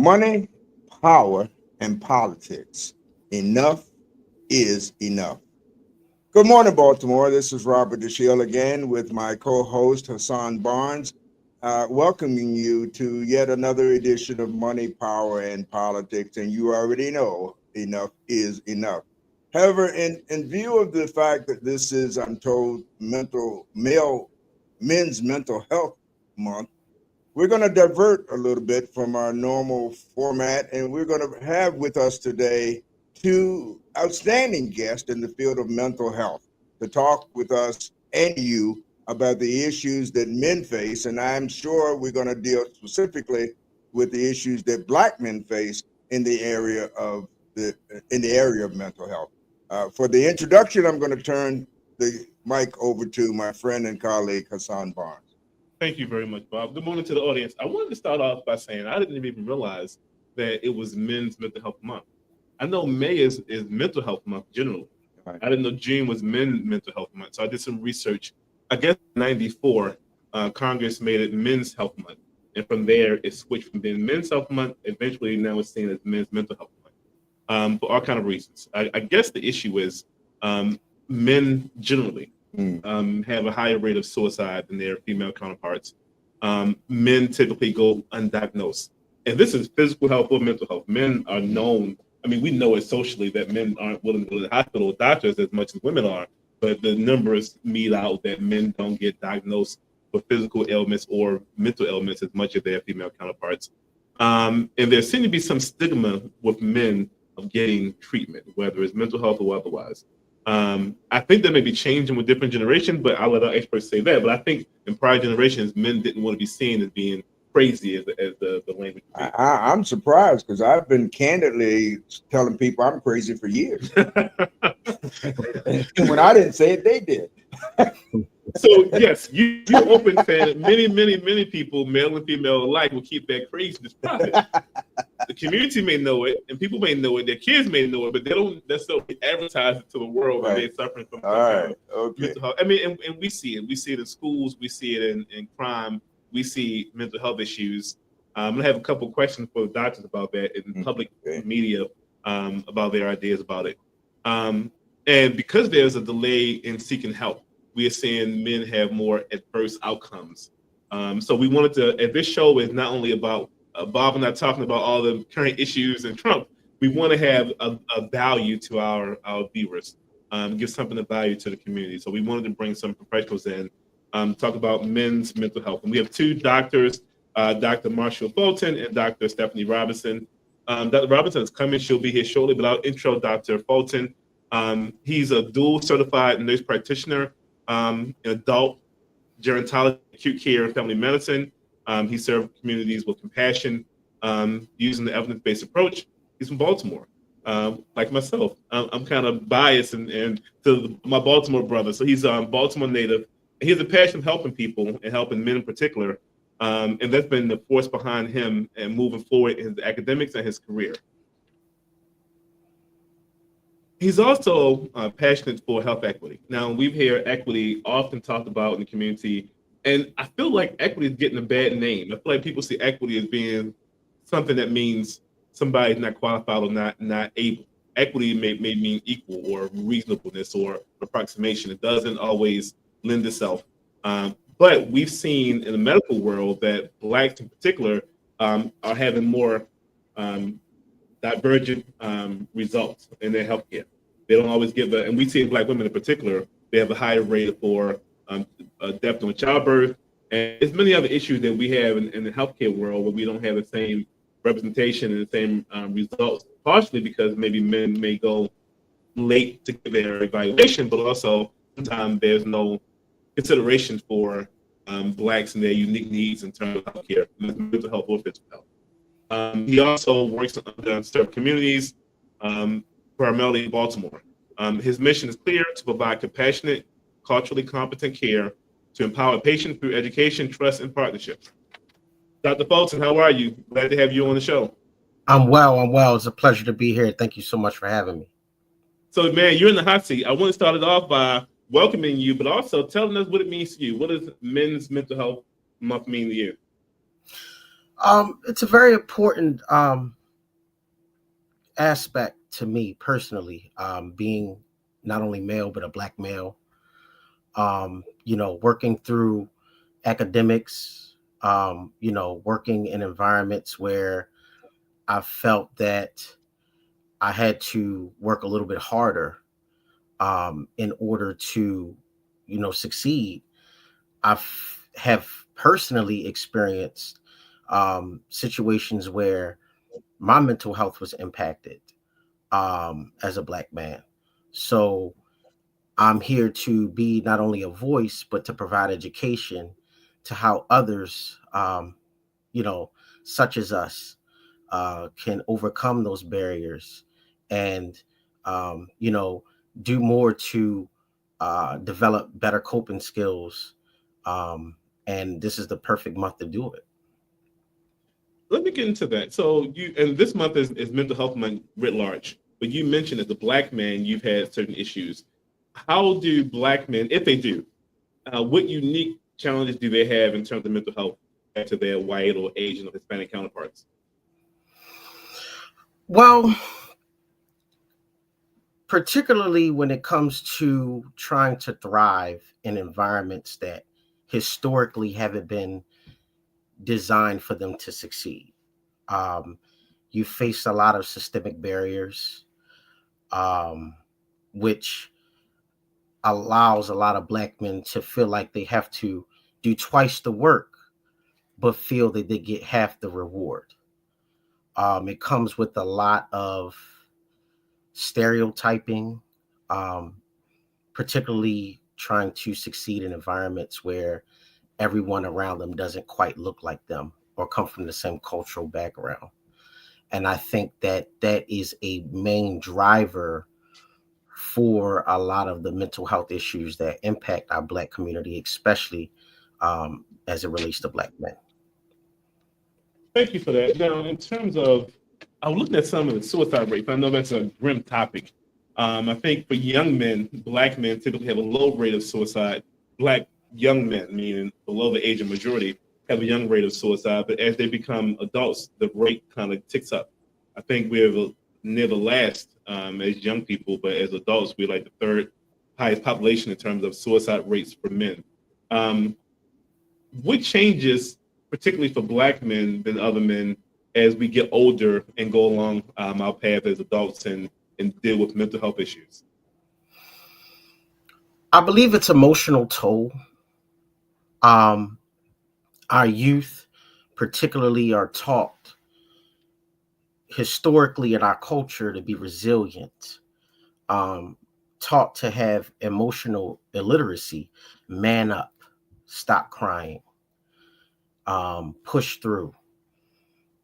Money, power, and politics. Enough is enough. Good morning, Baltimore. This is Robert DeShiel again with my co-host Hassan Barnes, welcoming you to yet another edition of Money, Power, and Politics. And you already know enough is enough. However, in view of the fact that this is, I'm told, men's mental health month, we're going to divert a little bit from our normal format, and we're going to have with us today two outstanding guests in the field of mental health to talk with us and you about the issues that men face. And I'm sure we're going to deal specifically with the issues that Black men face in the area of mental health. For the introduction, I'm going to turn the mic over to my friend and colleague Hassan Barnes. Thank you very much, Bob. Good morning to the audience. I wanted to start off by saying I didn't even realize that it was Men's Mental Health Month. I know May is Mental Health Month generally. Right. I didn't know June was Men's Mental Health Month. So I did some research. I guess in '94, Congress made it Men's Health Month. And from there, it switched from being Men's Health Month. Eventually, now it's seen as Men's Mental Health Month for all kinds of reasons. I guess the issue is men generally have a higher rate of suicide than their female counterparts. Men typically go undiagnosed. And this is physical health or mental health. Men are known, we know it socially that men aren't willing to go to the hospital with doctors as much as women are, but the numbers meet out that men don't get diagnosed with physical ailments or mental ailments as much as their female counterparts. And there seems to be some stigma with men of getting treatment, whether it's mental health or otherwise. I think that may be changing with different generations, but I'll let our experts say that. But I think in prior generations, men didn't want to be seen as being crazy as the language. I'm surprised because I've been candidly telling people I'm crazy for years. And when I didn't say it, they did. So yes, you're open fan. Many people, male and female alike, will keep that craziness private. The community may know it, and people may know it. Their kids may know it, but they don't necessarily advertise it to the world that they're suffering from mental health. And we see it. We see it in schools. We see it in crime. We see mental health issues. I'm gonna have a couple of questions for the doctors about that in public media about their ideas about it. And because there's a delay in seeking help, we are seeing men have more adverse outcomes. So we wanted to, and this show is not only about Bob and I talking about all the current issues in Trump. We want to have a value to our viewers, give something of value to the community. So we wanted to bring some professionals in, talk about men's mental health. And we have two doctors, Dr. Marshall Fulton and Dr. Stephanie Robinson. Dr. Robinson is coming. She'll be here shortly, but I'll intro Dr. Fulton. He's a dual certified nurse practitioner in adult gerontology, acute care, and family medicine. He served communities with compassion using the evidence-based approach. He's from Baltimore, like myself. I'm kind of biased and to my Baltimore brother. So he's a Baltimore native. And he has a passion of helping people and helping men in particular. And that's been the force behind him and moving forward in his academics and his career. He's also passionate for health equity. Now, we've heard equity often talked about in the community, and I feel like equity is getting a bad name. I feel like people see equity as being something that means somebody's not qualified or not able. Equity may mean equal or reasonableness or approximation. It doesn't always lend itself. But we've seen in the medical world that Blacks in particular are having more divergent results in their healthcare. They don't always get and we see in Black women in particular, they have a higher rate for death during childbirth. And there's many other issues that we have in the healthcare world where we don't have the same representation and the same results, partially because maybe men may go late to get their evaluation, but also sometimes there's no consideration for Blacks and their unique needs in terms of healthcare, mental health or physical health. He also works in underserved communities, primarily in Baltimore. His mission is clear: to provide compassionate, culturally competent care to empower patients through education, trust, and partnership. Dr. Fulton, how are you? Glad to have you on the show. I'm well. It's a pleasure to be here. Thank you so much for having me. So, man, you're in the hot seat. I want to start it off by welcoming you, but also telling us what it means to you. What does Men's Mental Health Month mean to you? It's a very important aspect to me personally, being not only male but a Black male. Working through academics, working in environments where I felt that I had to work a little bit harder in order to, succeed. Have personally experienced situations where my mental health was impacted as a Black man. So I'm here to be not only a voice, but to provide education to how others, you know, such as us, can overcome those barriers and, you know, do more to develop better coping skills. And this is the perfect month to do it. Let me get into that. So and this month is mental health month writ large, but you mentioned as a Black man, you've had certain issues. How do Black men, if they do, what unique challenges do they have in terms of mental health compared to their white or Asian or Hispanic counterparts? Well, particularly when it comes to trying to thrive in environments that historically haven't been designed for them to succeed. You face a lot of systemic barriers, which allows a lot of Black men to feel like they have to do twice the work, but feel that they get half the reward. It comes with a lot of stereotyping, particularly trying to succeed in environments where everyone around them doesn't quite look like them or come from the same cultural background. And I think that that is a main driver for a lot of the mental health issues that impact our Black community, especially as it relates to Black men. Thank you for that. Now, in terms of, I was looking at some of the suicide rates. I know that's a grim topic. I think for young men, Black men typically have a low rate of suicide. Black young men, meaning below the age of majority, have a young rate of suicide. But as they become adults, the rate kind of ticks up. I think we're near the last as young people, but as adults, we're like the third highest population in terms of suicide rates for men. What changes, particularly for Black men than other men, as we get older and go along our path as adults and deal with mental health issues? I believe it's emotional toll. Our youth, particularly, are taught historically in our culture to be resilient, taught to have emotional illiteracy, man up, stop crying, push through.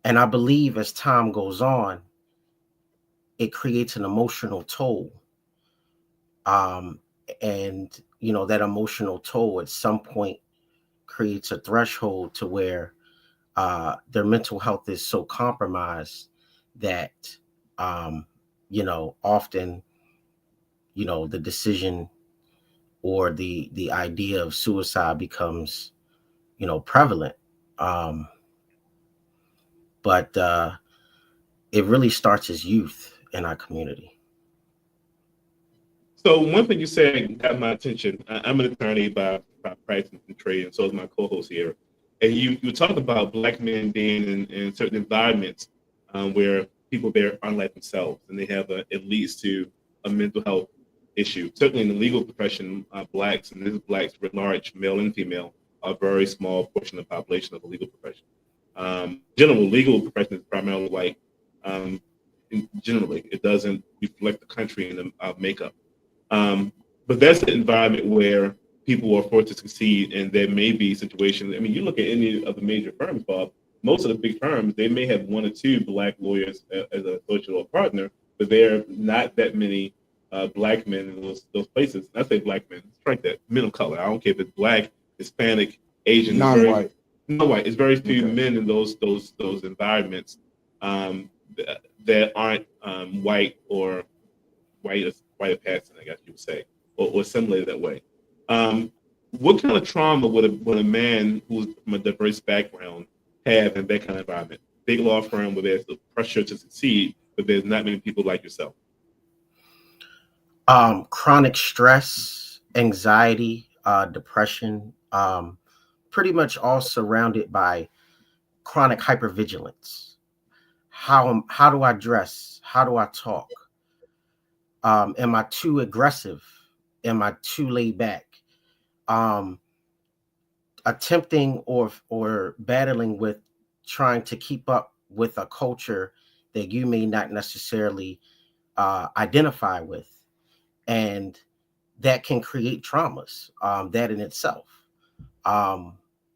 And I believe as time goes on, it creates an emotional toll. And, that emotional toll at some point creates a threshold to where their mental health is so compromised that, often, the decision or the idea of suicide becomes, prevalent. But it really starts as youth in our community. So one thing you said got my attention. I'm an attorney by practice and trade, and so is my co-host here. And you talked about Black men being in certain environments where people there aren't like themselves, and they have it leads to a mental health issue. Certainly in the legal profession, Blacks, and this is Blacks writ large, male and female, are a very small portion of the population of the legal profession. General legal profession is primarily white. Generally, it doesn't reflect the country in the makeup. But that's the environment where people are forced to succeed, and there may be situations. I mean, you look at any of the major firms, Bob. Most of the big firms, they may have one or two Black lawyers as an associate or partner, but there are not that many Black men in those places. I say Black men, strike that, men of color. I don't care if it's Black, Hispanic, Asian, non-white. No white. It's very few men in those environments that aren't white or white passing, I guess you would say, or assimilated that way. What kind of trauma would a man who's from a diverse background have in that kind of environment? Big law firm where there's the pressure to succeed, but there's not many people like yourself. Chronic stress, anxiety, depression, pretty much all surrounded by chronic hypervigilance. How do I dress? How do I talk? Am I too aggressive? Am I too laid back? Attempting or battling with trying to keep up with a culture that you may not necessarily identify with, and that can create traumas. That in itself,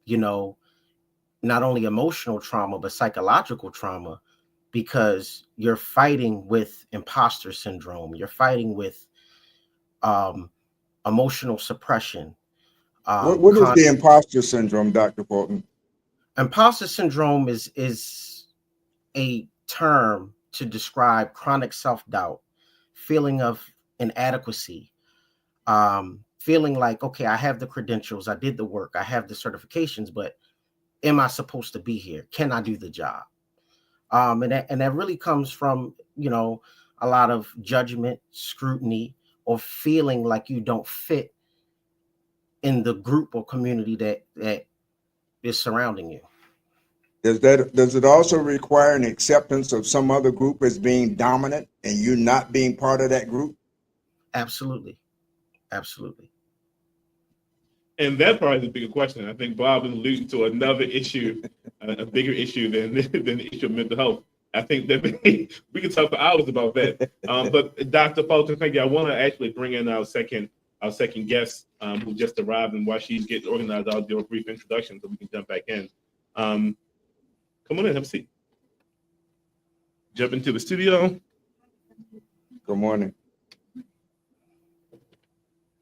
you know, not only emotional trauma but psychological trauma, because you're fighting with imposter syndrome. You're fighting with emotional suppression. What is the imposter syndrome, Dr. Fulton? Imposter syndrome is a term to describe chronic self-doubt, feeling of inadequacy, feeling like, okay, I have the credentials, I did the work, I have the certifications, but am I supposed to be here? Can I do the job? And that really comes from, you know, a lot of judgment, scrutiny, or feeling like you don't fit in the group or community that is surrounding you. Does it also require an acceptance of some other group as being dominant and you not being part of that group? Absolutely. Absolutely. And that part is a bigger question. I think Bob is alluding to another issue, a bigger issue than the issue of mental health. I think that we can talk for hours about that. But Dr. Fulton, thank you. I want to actually bring in our second guest who just arrived, and while she's getting organized, I'll do a brief introduction so we can jump back in. Come on in, have a seat. Jump into the studio. Good morning.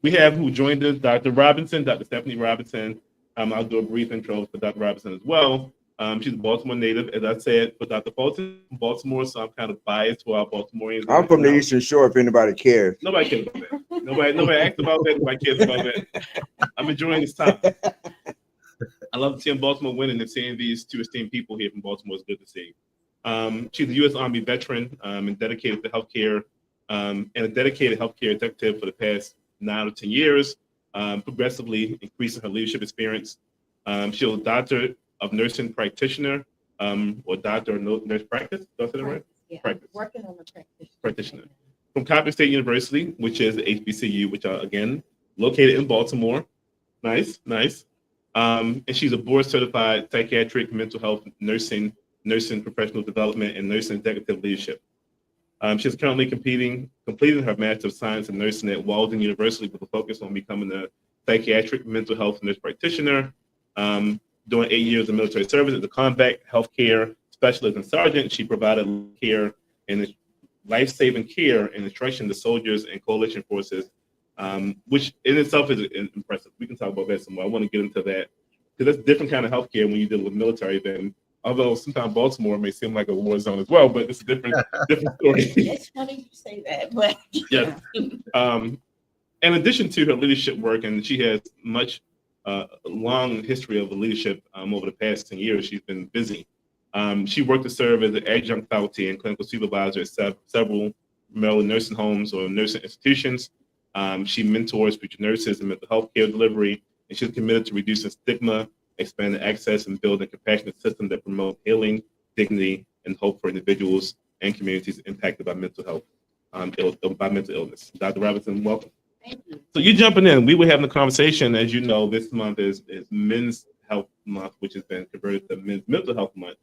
We have who joined us, Dr. Robinson, Dr. Stephanie Robinson. I'll do a brief intro for Dr. Robinson as well. She's a Baltimore native, as I said, for Dr. Fulton, from Baltimore, so I'm kind of biased to our Baltimoreans. I'm from the Eastern Shore, if anybody cares. Nobody cares about that. Nobody asked about that. Nobody cares about that. I'm enjoying this time. I love seeing Baltimore winning and seeing these two esteemed people here from Baltimore is good to see. She's a U.S. Army veteran and dedicated to healthcare, and a dedicated healthcare executive for the past 9 or 10 years, progressively increasing her leadership experience. She was a doctor of nursing practitioner, or doctor of nurse practice. Did I say that right? Yeah. Practice. Working on the Practitioner. From Coppin State University, which is HBCU, which are, again, located in Baltimore. Nice. And she's a board certified psychiatric mental health nursing professional development, and nursing executive leadership. She's currently completing her Master of Science in Nursing at Walden University with a focus on becoming a psychiatric mental health nurse practitioner. During 8 years of military service as a combat healthcare specialist and sergeant, she provided care and life-saving care and instruction to soldiers and coalition forces, which in itself is impressive. We can talk about that some more. I want to get into that because that's a different kind of healthcare when you deal with military than, although sometimes Baltimore may seem like a war zone as well, but it's a different story. It's funny you say that, but Yes. In addition to her leadership work, and she has a long history of leadership over the past 10 years, she's been busy. She worked to serve as an adjunct faculty and clinical supervisor at several Maryland nursing homes or nursing institutions. She mentors future nurses in mental health care delivery, and she's committed to reducing stigma, expanding access, and building a compassionate system that promotes healing, dignity, and hope for individuals and communities impacted by mental health, by mental illness. Dr. Robinson, welcome. thank you. So you jumping in, we were having a conversation, as you know, this month is Men's Health Month, which has been converted to Men's Mental Health Month,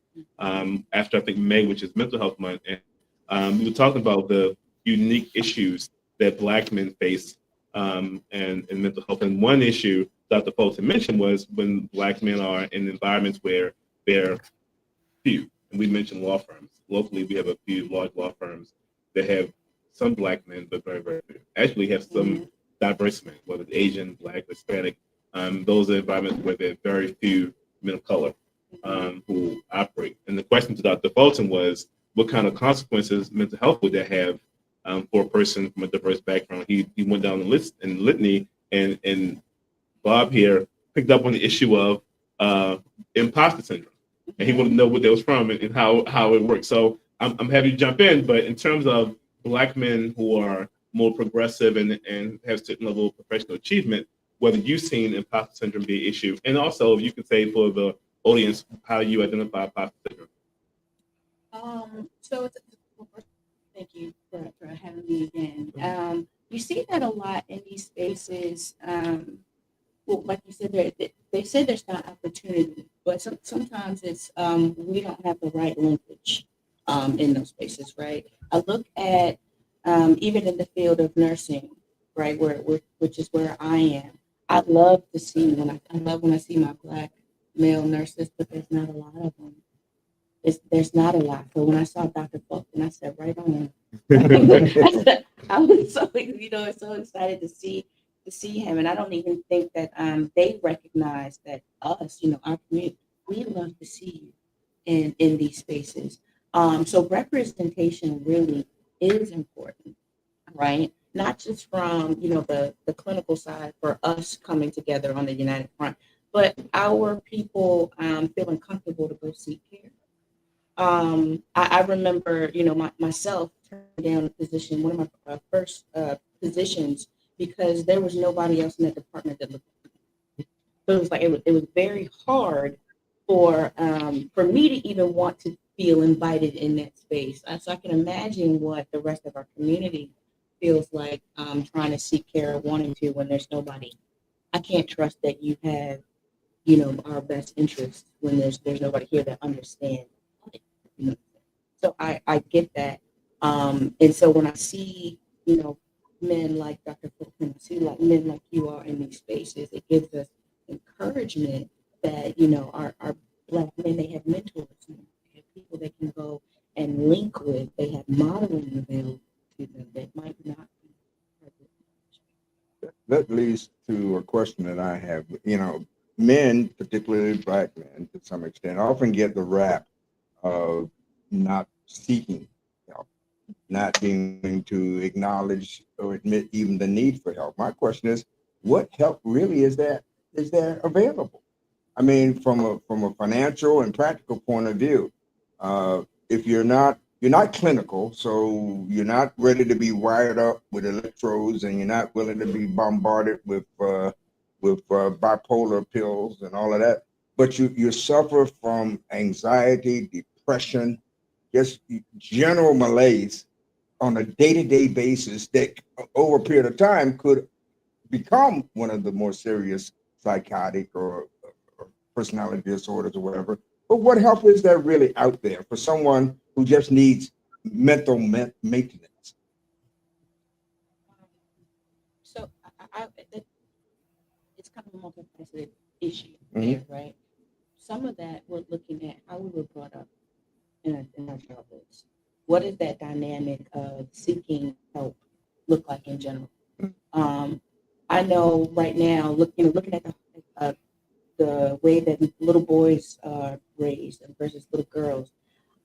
after I think May, which is Mental Health Month. And we were talking about the unique issues that Black men face and mental health. And one issue Dr. Fulton mentioned was when Black men are in environments where they're few. And we mentioned law firms. Locally, we have a few large law firms that have some Black men, but very, very few. Actually have some diverse men, whether it's Asian, Black, Hispanic. Those are environments where there are very few men of color who operate. And the question to Dr. Fulton was, what kind of consequences mental health would that have for a person from a diverse background? He went down the list and litany, and Bob here picked up on the issue of imposter syndrome. and he wanted to know what that was from and how it works. So I'm happy to jump in, but in terms of Black men who are more progressive and have certain level of professional achievement, whether you've seen imposter syndrome be an issue, and also if you can say for the audience how you identify imposter syndrome. So thank you for having me again. You see that a lot in these spaces. Well, like you said, they say there's not opportunity, but sometimes it's we don't have the right linkage in those spaces, right? I look at even in the field of nursing, right, which is where I am. I love to see I love when I see my Black male nurses, but there's not a lot of them. There's not a lot. So when I saw Dr. Fulton, I said, right on. I was so so excited to see him, and I don't even think that they recognize that us, our community, we love to see you in these spaces. So representation really is important, right? Not just from the clinical side for us coming together on the United Front, but our people feeling comfortable to go seek care. I remember, myself turning down a position, one of my first positions, because there was nobody else in that department that looked like me. So it was like it was very hard for me to even want to feel invited in that space. So I can imagine what the rest of our community feels like trying to seek care, wanting to, when there's nobody. I can't trust that you have, our best interests when there's nobody here that understands. So I get that. And so when I see, men like Dr. Fulton, I see like men like you are in these spaces, it gives us encouragement that, our Black men, they have mentors, they have people they can go and link with, they have modeling available to them that might not be. That leads to a question that I have. Men, particularly Black men to some extent, often get the rap of not seeking help, not being willing to acknowledge or admit even the need for help. My question is, what help really is there available? I mean, from a financial and practical point of view, if you're not clinical, so you're not ready to be wired up with electrodes, and you're not willing to be bombarded with bipolar pills and all of that, but you suffer from anxiety, depression, just general malaise on a day-to-day basis that over a period of time could become one of the more serious psychotic or personality disorders or whatever. But what help is there really out there for someone who just needs mental maintenance? So it's kind of a multifaceted issue there, right? Some of that we're looking at how we were brought up in our childhoods. What is that dynamic of seeking help look like in general? I know right now, looking at the way that little boys are raised versus little girls.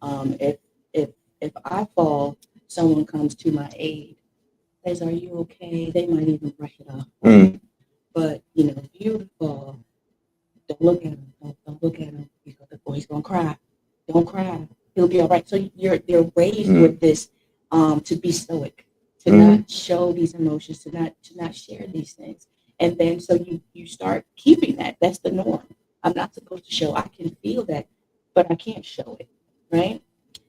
If I fall, someone comes to my aid, says, "Are you okay?" They might even brush it off. But if you fall, don't look at him. Don't look at him. He's gonna cry. Don't cry. He'll be all right. So they're raised with this to be stoic, to not show these emotions, to not share these things. And then so you start keeping that. That's the norm. I'm not supposed to show. I can feel that, but I can't show it, right?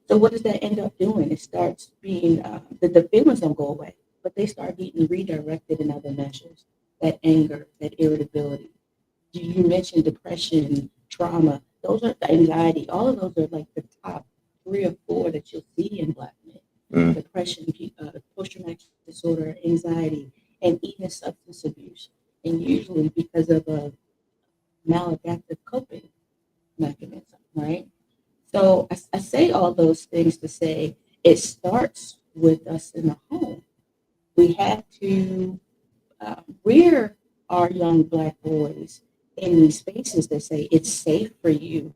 So what does that end up doing? It starts being the feelings don't go away, but they start getting redirected in other measures. That anger, that irritability. You mentioned depression, trauma. Those are anxiety. All of those are like the top 3 or 4 that you'll see in Black men. Depression, post-traumatic disorder, anxiety, and even substance abuse. And usually because of a maladaptive coping mechanism, right? So I say all those things to say it starts with us in the home. We have to rear our young Black boys in these spaces that say it's safe for you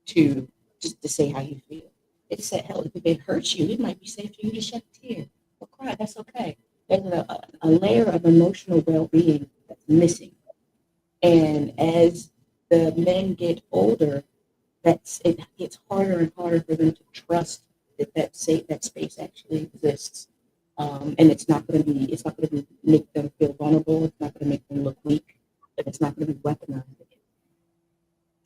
to just to say how you feel. It said, hell, if it hurts you, it might be safe for you to shed a tear or cry. That's okay. There's a layer of emotional well-being that's missing. And as the men get older, it's harder and harder for them to trust that space actually exists. And it's not going to be make them feel vulnerable. It's not going to make them look weak, and it's not going to be weaponized.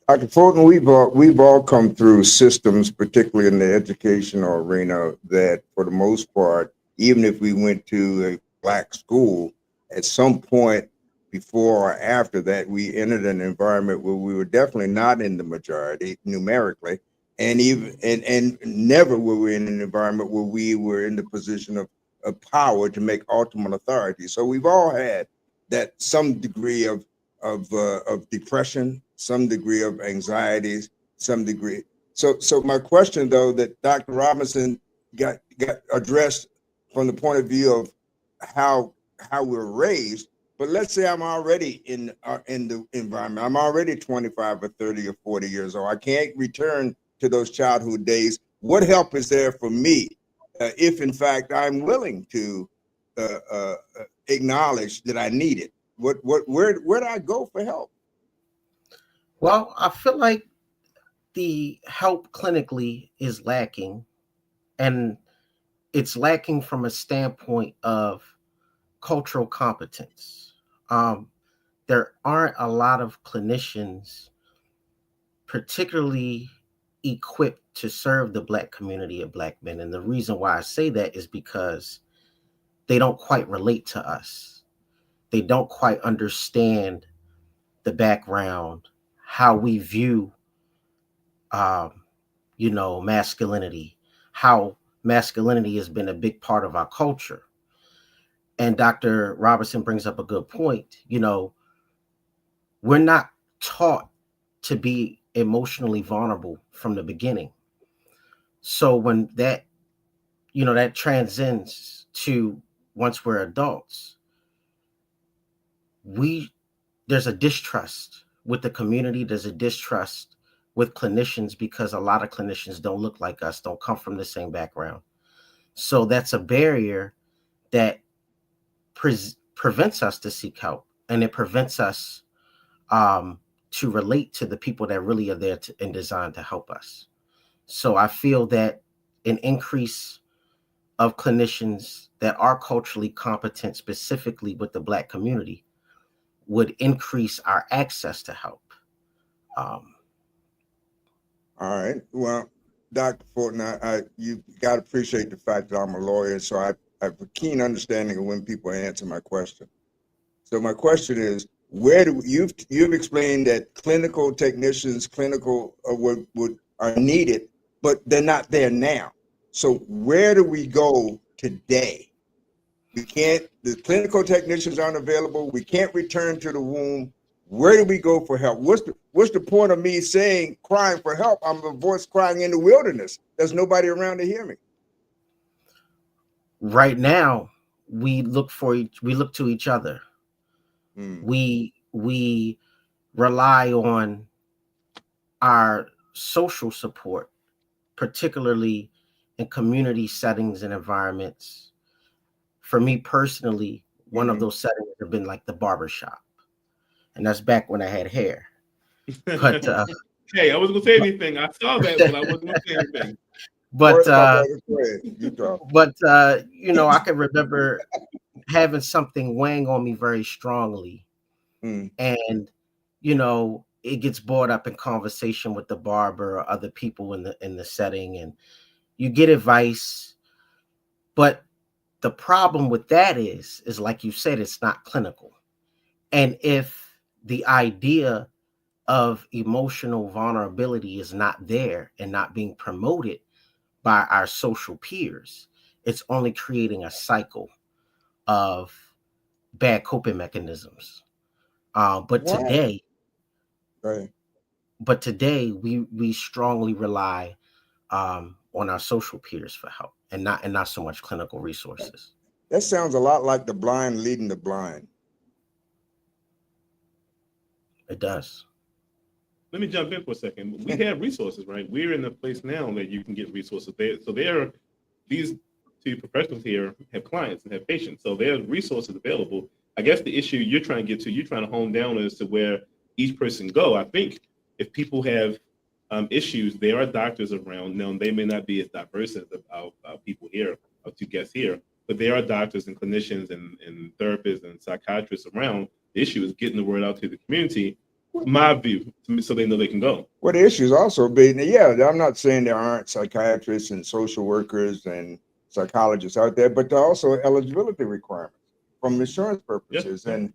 Dr. Fulton, we've all come through systems, particularly in the educational arena, that for the most part, even if we went to a Black school, at some point before or after that, we entered an environment where we were definitely not in the majority numerically, and never were we in an environment where we were in the position of power to make ultimate authority. So we've all had that some degree of depression, some degree of anxieties, some degree. So my question, though, that Dr. Robinson got addressed from the point of view of how we're raised. But let's say I'm already in the environment. I'm already 25 or 30 or 40 years old. I can't return to those childhood days. What help is there for me if, in fact, I'm willing to acknowledge that I need it? Where do I go for help? Well, I feel like the help clinically is lacking, and it's lacking from a standpoint of cultural competence. There aren't a lot of clinicians particularly equipped to serve the Black community of Black men. And the reason why I say that is because they don't quite relate to us. They don't quite understand the background, how we view, masculinity, how masculinity has been a big part of our culture. And Dr. Robertson brings up a good point. We're not taught to be emotionally vulnerable from the beginning. So when that transcends to once we're adults, there's a distrust with the community. There's a distrust with clinicians because a lot of clinicians don't look like us, don't come from the same background. So that's a barrier that prevents us to seek help, and it prevents us to relate to the people that really are there and designed to help us. So I feel that an increase of clinicians that are culturally competent, specifically with the Black community, would increase our access to help. All right. Well, Dr. Fulton, you got to appreciate the fact that I'm a lawyer, so I have a keen understanding of when people answer my question. So my question is, you've explained that clinical technicians, are needed, but they're not there now. So where do we go today? The clinical technicians aren't available. We can't return to the womb. Where do we go for help? What's the point of me crying for help? I'm a voice crying in the wilderness. There's nobody around to hear me. Right now, we look to each other. We rely on our social support, particularly in community settings and environments. For me personally, one of those settings have been like the barbershop. And that's back when I had hair. But hey, I wasn't gonna say anything. I saw that, but I wasn't gonna say anything. But I can remember having something weighing on me very strongly. And it gets brought up in conversation with the barber or other people in the setting, and you get advice. But the problem with that is like you said, it's not clinical. And if the idea of emotional vulnerability is not there and not being promoted by our social peers, it's only creating a cycle of bad coping mechanisms. But today, we strongly rely on our social peers for help, and not so much clinical resources. That sounds a lot like the blind leading the blind. It does. Let me jump in for a second. We have resources, right? We're in a place now that you can get resources there. So these two professionals here have clients and have patients. So there's resources available. I guess the issue you're trying to hone down as to where each person go. I think if people have issues, there are doctors around. Now, they may not be as diverse as our people here, our two guests here, but there are doctors and clinicians and therapists and psychiatrists around. The issue is getting the word out to the community, my view, so they know they can go. Well, the issue is also being, yeah, I'm not saying there aren't psychiatrists and social workers and psychologists out there, but there are also eligibility requirements from insurance purposes and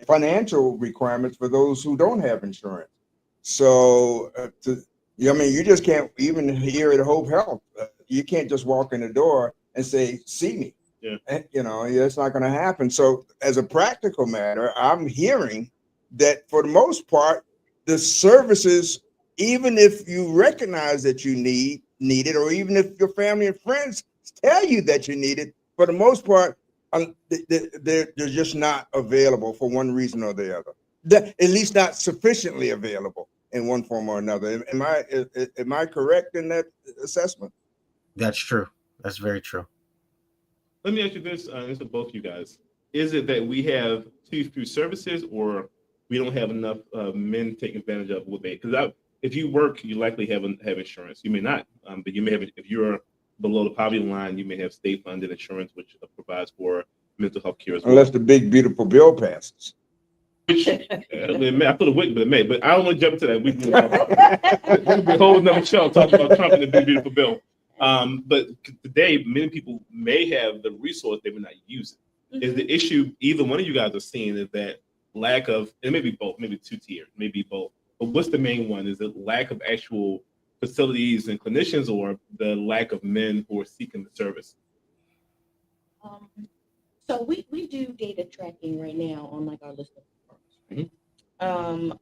financial requirements for those who don't have insurance. So, I mean, you just can't, even here at Hope Health, you can't just walk in the door and say, see me. Yeah. You know, it's not going to happen. So as a practical matter, I'm hearing that for the most part, the services, even if you recognize that you need it, or even if your family and friends tell you that you need it, for the most part, they're just not available for one reason or the other. At least not sufficiently available in one form or another. Am I correct in that assessment? That's true. That's very true. Let me ask you this, this is both you guys. Is it that we have too few services, or we don't have enough men taking advantage of what they? Because if you work, you likely have insurance. You may not, but you may have. If you're below the poverty line, you may have state-funded insurance, which provides for mental health care as well. Unless the big beautiful bill passes. Which I put a wig, but it may. But I don't want to jump into that. We can be a whole another show talking about Trump and the big beautiful bill. But today, many people may have the resource, they may not use it. Is the issue either one of you guys are seeing is that lack of, and maybe both, maybe two tier, maybe both. But what's the main one? Is it lack of actual facilities and clinicians, or the lack of men who are seeking the service? So we do data tracking right now on like our list of firms.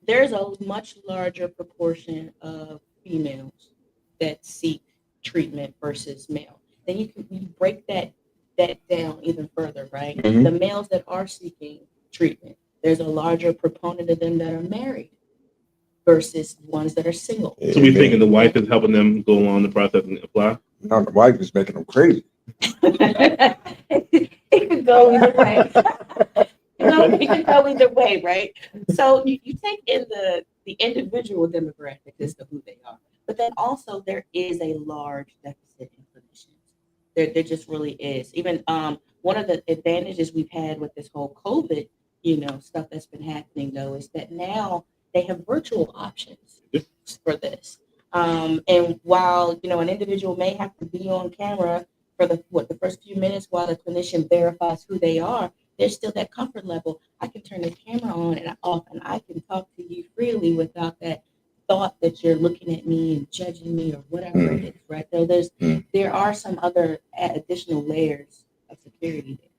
There's a much larger proportion of females that seek treatment versus male. Then you break that down even further, right? Mhm. The males that are seeking treatment, there's a larger proponent of them that are married versus ones that are single. So we thinking the wife is helping them go along the process and apply? Now the wife is making them crazy. It could go either way. It could go either way, right? So you take in the individual demographic as to who they are, but then also there is a large deficit in clinicians. There just really is. Even one of the advantages we've had with this whole COVID, stuff that's been happening though, is that now they have virtual options for this. And while an individual may have to be on camera for the first few minutes while the clinician verifies who they are, there's still that comfort level. I can turn the camera on and off, and I can talk to you freely without that thought that you're looking at me and judging me or whatever it is, right? So there are some other additional layers of security there.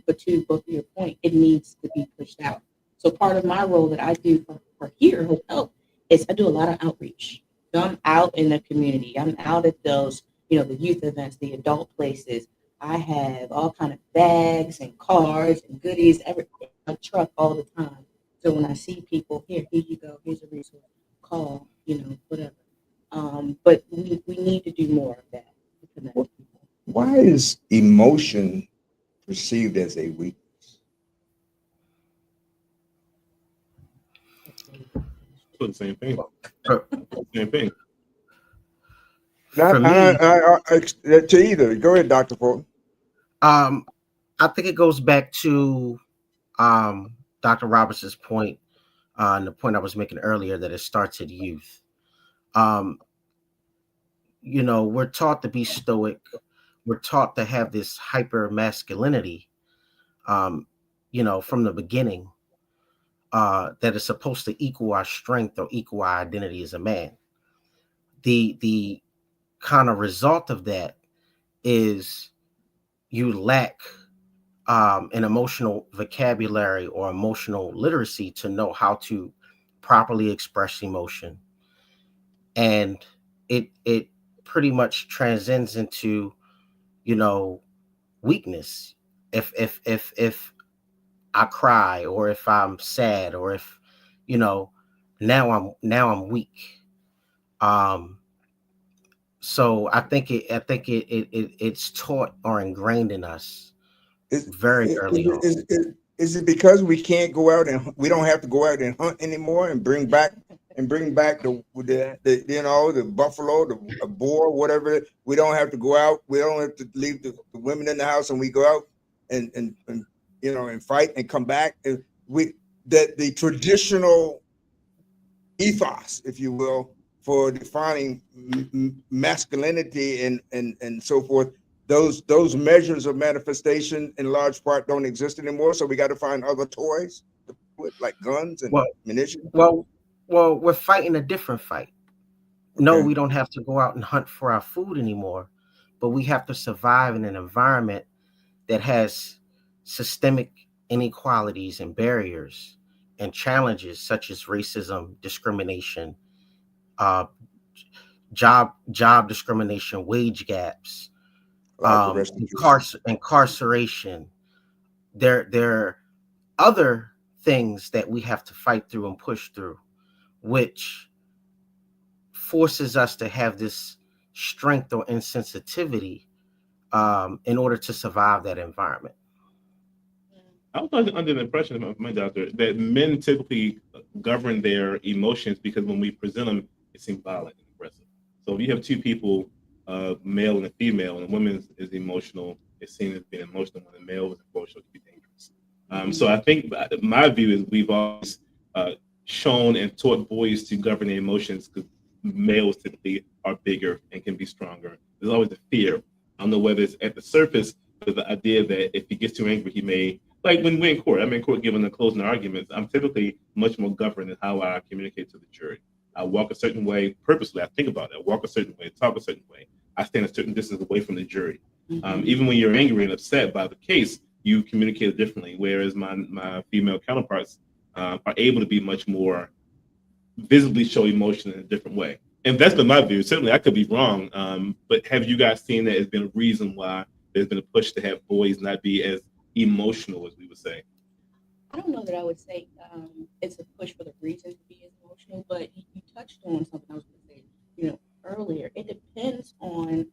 But to both of your point, it needs to be pushed out. So part of my role that I do for here, Hope Health, is I do a lot of outreach. So I'm out in the community. I'm out at those, the youth events, the adult places. I have all kind of bags and cards and goodies, everything, a truck all the time. So when I see people, here you go, here's a resource, call, whatever. But we need to do more of that to connect people. Why is emotion perceived as a weakness? For the same thing. Same thing. To either. Go ahead, Dr. Fulton. I think it goes back to Dr. Robertson's point, and the point I was making earlier, that it starts at youth. We're taught to be stoic. We're taught to have this hyper masculinity, from the beginning, that is supposed to equal our strength or equal our identity as a man. The kind of result of that is you lack an emotional vocabulary or emotional literacy to know how to properly express emotion. And it pretty much transcends into, weakness. If I cry, or if I'm sad, or if, now I'm weak. So I think it's taught or ingrained in us very early on. Is it because we can't go out and we don't have to go out and hunt anymore and bring back the you know, the buffalo, the boar, whatever? We don't have to go out. We don't have to leave the women in the house, and we go out and you know, and fight and come back. And the traditional ethos, if you will, for defining masculinity and so forth. Those measures of manifestation in large part don't exist anymore. So we got to find other toys with like guns and Well, ammunition. well, we're fighting a different fight. No, Okay. we don't have to go out and hunt for our food anymore, but we have to survive in an environment that has systemic inequalities and barriers and challenges such as racism, discrimination, uh, job discrimination, wage gaps, incarceration. There are other things that we have to fight through and push through, which forces us to have this strength or insensitivity in order to survive that environment. I was under the impression, my doctor, that men typically govern their emotions because when we present them, it seems violent and aggressive. So if you have two people, male and a female, and the woman is emotional, it's seen as being emotional. When the male is emotional, it can be dangerous. So I think my view is we've always shown and taught boys to govern their emotions because males typically are bigger and can be stronger. There's always the fear. I don't know whether it's at the surface, but the idea that if he gets too angry, he may, like when we're in court, I'm in court giving the closing arguments, I'm typically much more governed in how I communicate to the jury. I walk a certain way purposely. I think about it. I walk a certain way, talk a certain way. I stand a certain distance away from the jury. Even when you're angry and upset by the case, you communicate differently, whereas my female counterparts are able to be much more visibly show emotion in a different way. And that's been my view. Certainly, I could be wrong, but have you guys seen that as been a reason why there's been a push to have boys not be as emotional, as we would say? I don't know that I would say it's a push for the reason to be as emotional, but you touched on something I was going to say, you know, earlier. It depends on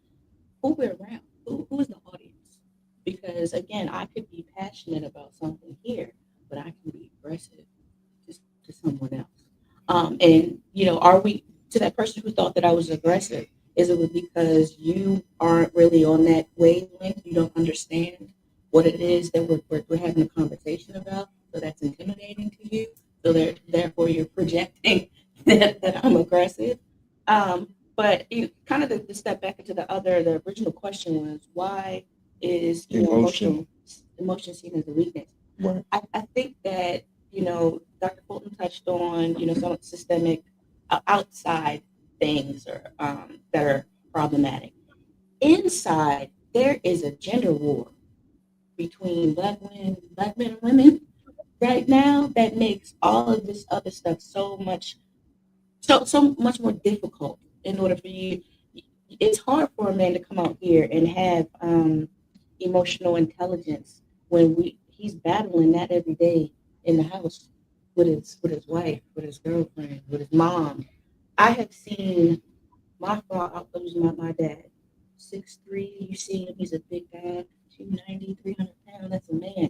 who we're around, who is the audience. Because again, I could be passionate about something here, but I can be aggressive to someone else. And you know, are we to that person who thought that I was aggressive? Is it because you aren't really on that wavelength? You don't understand what it is that we're having a conversation about, so that's intimidating to you. So therefore, you're projecting that I'm aggressive. But kind of to step back into the original question was, why is emotion seen as a weakness? Right. I think that, you know, Dr. Fulton touched on, you know, some systemic outside things or that are problematic. Inside, there is a gender war between black men and women right now that makes all of this other stuff so much more difficult. In order for you, it's hard for a man to come out here and have emotional intelligence when he's battling that every day in the house with his wife, with his girlfriend, with his mom. I have seen my father, my dad, 6'3", you see him, he's a big guy, 290, 300 pounds, that's a man.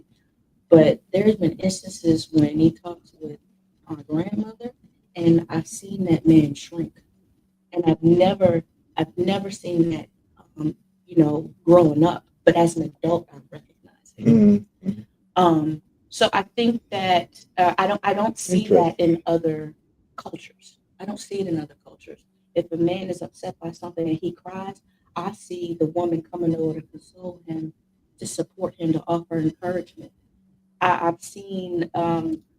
But there's been instances when he talks with our grandmother, and I've seen that man shrink. And I've never seen that, you know, growing up. But as an adult, I've recognized it. Mm-hmm. So I think that I don't see that in other cultures. I don't see it in other cultures. If a man is upset by something and he cries, I see the woman coming over to console him, to support him, to offer encouragement. I've seen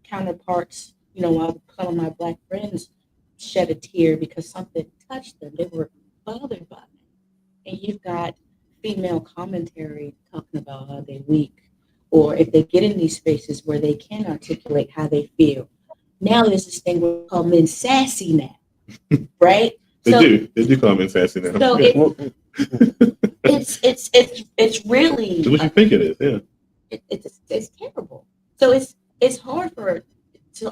counterparts, you know, while some of my black friends shed a tear because something touched them. They were bothered by it. And you've got female commentary talking about how they're weak, or if they get in these spaces where they can articulate how they feel. Now there's this thing we call men sassy now, right? They do call men sassy now. So it's really So what you think it is? Yeah. It's terrible. So it's hard for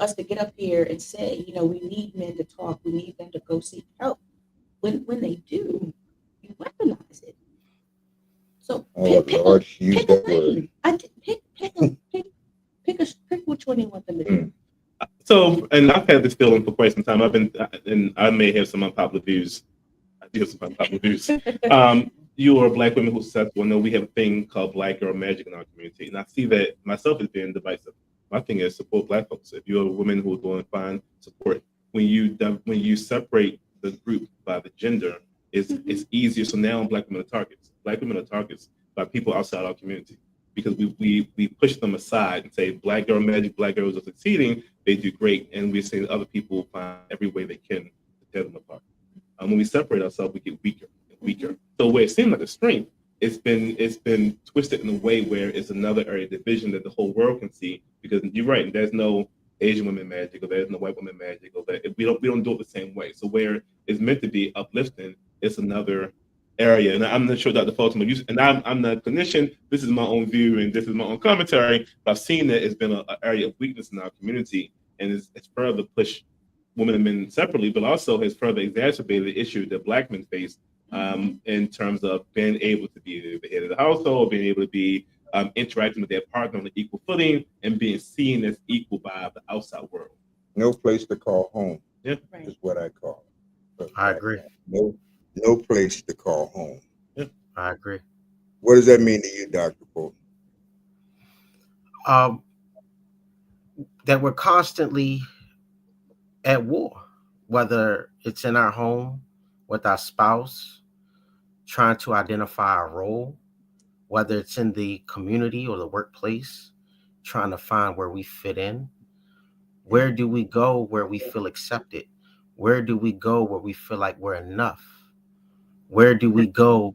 us to get up here and say, you know, we need men to talk. We need them to go seek help. When they do, you weaponize it. So pick a lane. pick which one you want them to do. So, and I've had this feeling for quite some time. And I may have some unpopular views. I do have some unpopular views. You are Black women who are successful. I know we have a thing called Black Girl Magic in our community, and I see that myself as being divisive. My thing is support Black folks. If you're a woman who are doing fine, support. When you separate the group by the gender, it's easier. So now Black women are targets. Black women are targets by people outside our community because we push them aside and say Black Girl Magic, Black girls are succeeding, they do great, and we're seeing other people find every way they can to tear them apart. When we separate ourselves, we get weaker and weaker. So where it seemed like a strength, it's been twisted in a way where it's another area of division that the whole world can see. Because you're right, there's no Asian women magic, or there's no white women magic, or that we don't do it the same way. So where it's meant to be uplifting, it's another area. And I'm not sure Dr. Fulton, and I'm not a clinician. This is my own view and this is my own commentary. But I've seen that it's been an area of weakness in our community, and it's further pushed women and men separately, but also has further exacerbated the issue that Black men face in terms of being able to be the head of the household, being able to be interacting with their partner on an equal footing, and being seen as equal by the outside world. No place to call home. Yeah, Right. Is what I call it. I agree. No place to call home. I agree. What does that mean to you, Dr. Fulton? That we're constantly at war, whether it's in our home with our spouse, trying to identify our role, whether it's in the community or the workplace, trying to find where we fit in. Where do we go where we feel accepted? Where do we go where we feel like we're enough? Where do we go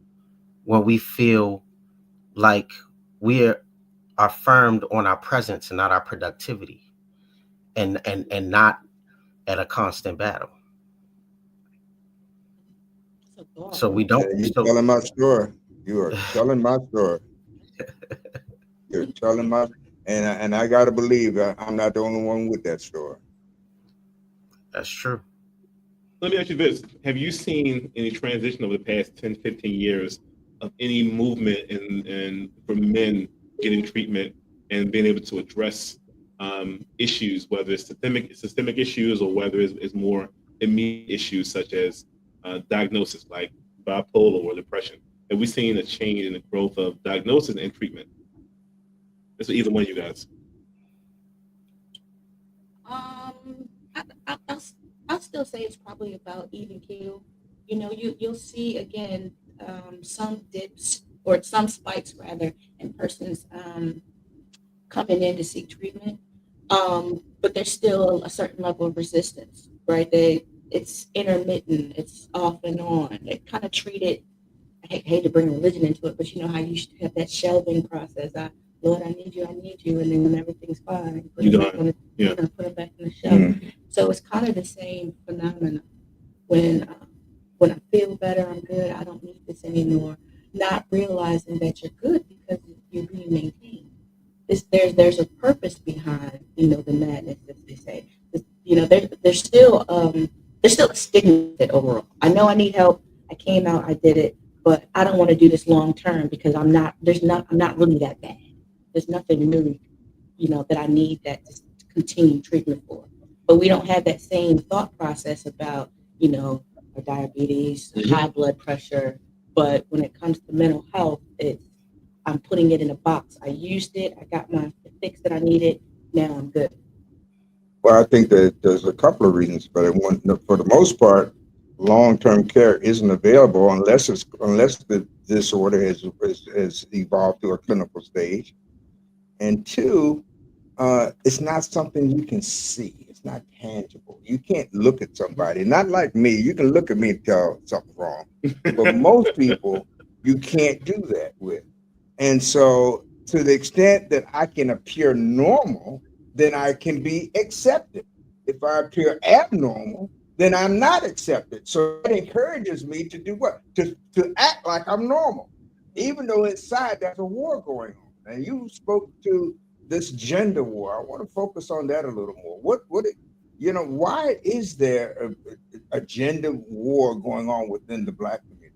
when we feel like we are affirmed on our presence and not our productivity, and not at a constant battle? So we don't. You're So, telling my story. You are telling my story. You're telling my, and I gotta believe I'm not the only one with that story. that's true. Let me ask you this. Have you seen any transition over the past 10, 15 years of any movement in for men getting treatment and being able to address issues, whether it's systemic issues or whether it's more immediate issues such as diagnosis like bipolar or depression? Have we seen a change in the growth of diagnosis and treatment? This is either one of you guys. I'll still say it's probably about even keel. You know, you'll see again some dips or some spikes rather in persons coming in to seek treatment, but there's still a certain level of resistance, right? It's intermittent, it's off and on. They kind of treat it. I hate to bring religion into it, but you know how you should have that shelving process. Lord, I need you, and then when everything's fine, put it back on put it back on the shelf. Mm-hmm. So it's kind of the same phenomenon. When I feel better, I'm good. I don't need this anymore. Not realizing that you're good because you're being maintained. There's a purpose behind the madness, as they say. There's still a stigma with it overall. I know I need help. I came out. I did it, but I don't want to do this long term because I'm not really that bad. There's nothing really, that I need that to continue treatment for. But we don't have that same thought process about, diabetes, high blood pressure. But when it comes to mental health, I'm putting it in a box. I used it. I got the fix that I needed. Now I'm good. Well, I think that there's a couple of reasons, but for the most part, long-term care isn't available unless the disorder has evolved to a clinical stage. And two, it's not something you can see. It's not tangible. You can't look at somebody. Not like me. You can look at me and tell something's wrong. But most people, you can't do that with. And so to the extent that I can appear normal, then I can be accepted. If I appear abnormal, then I'm not accepted. So it encourages me to do what? To act like I'm normal, even though inside there's a war going on. And you spoke to this gender war. I want to focus on that a little more. Why is there a gender war going on within the Black community?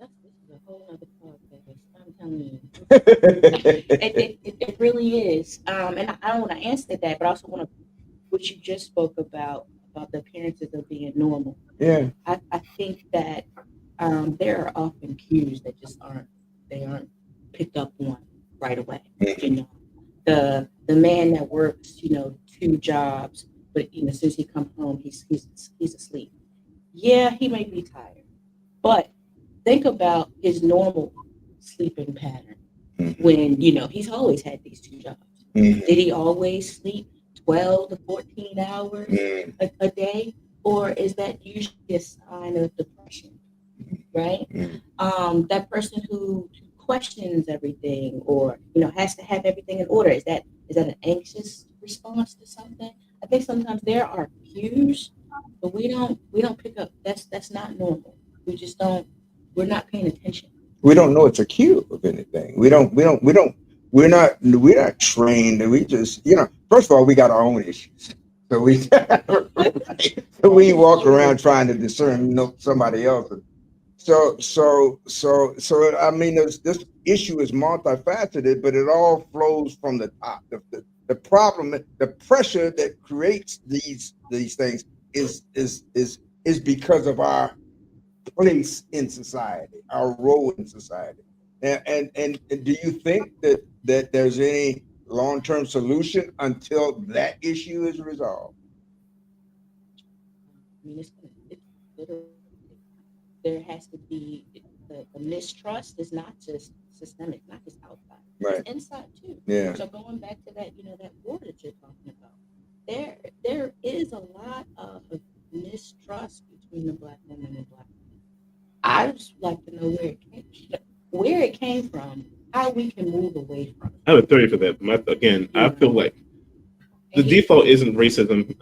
This is a whole other podcast. I'm telling you. It really is. And I don't want to answer that, but I also want to, what you just spoke about the appearances of being normal. Yeah. I think that there are often cues that just aren't picked up on right away. You know, the man that works, 2 jobs, but as soon as he comes home, he's asleep. Yeah, he may be tired, but think about his normal sleeping pattern when he's always had these 2 jobs. Mhm. Did he always sleep 12 to 14 hours a day, or is that usually a sign of depression? Right? That person who questions everything, or has to have everything in order, is that an anxious response to something? I think sometimes there are cues, but we don't pick up. That's not normal. We just don't. We're not paying attention. We don't know it's a cue of anything. We're not trained. We just, first of all, we got our own issues. So we walk around trying to discern somebody else. So I mean, this issue is multifaceted, but it all flows from the top. The problem, the pressure that creates these things is because of our place in society, our role in society. And do you think that there's any long-term solution until that issue is resolved? I mean, it's literally, there has to be the mistrust is not just systemic, not just outside, Right. it's inside too. Yeah. So going back to that, that war that you're talking about, there is a lot of mistrust between the Black women and Black men. I just like to know where it came from, how we can move away from it. I have a theory for that. I feel like the default isn't racism,